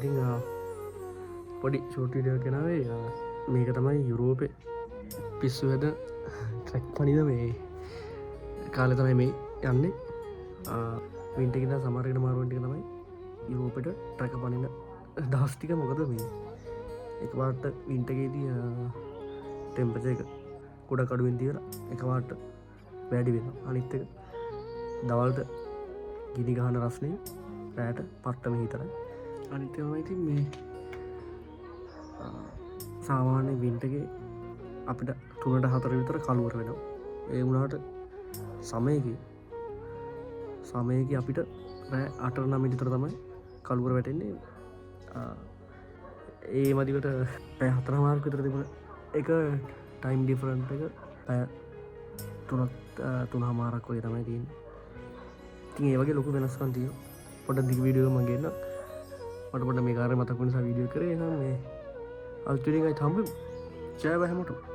ඉතිං පොඩි ෂෝටිඩිය කෙනාවේ මේක තමයි යුරෝපය පිස්සු හැද ට්‍රැක් පනිද මේ කාල තමයි මේ යන්නේ වින්ටකිද සමරකට මාරුවන්ටික තමයි යුරෝපට ට්‍රැක පනින දස්ටික මොකද මේ එකවාට වින්ටගේදී ටෙම්පච එක ගොඩ කඩුවෙන් තියලා එකවාට වැඩි වෙන අනිත්තක දවල්ට ගිනි ගහන රස්නය රෑට පට්ටම හිතරයි අනිත්‍යමයිති මේ සාමාන්‍ය වින්ටගේ අපිට 3-4 විතර කළුවර වෙනවා ඒ වුණාට සමයක අපිට රෑ 8-9 විතර තමයි කළුවර වැටෙන්නේ ඒ මදිකට පැය 4 මාර්ක විතර තිබුණ එක ටයිම් ඩිෆරන්ට් එක පැය 3 මාරක් වගේ තමයි තියෙන්නේ ඉතින් ඒ වගේ ලොකු වෙනස්කම් තියෙනවා පොඩ දිග වීඩියෝ මගේන්න මට පොඩ මේ කාර්ය මතක් වුණ නිසා වීඩියෝ කරේ නම් මේ අලුත් වීඩියෝ එකයි හම්බෙමු ජය බෑ හැමෝටම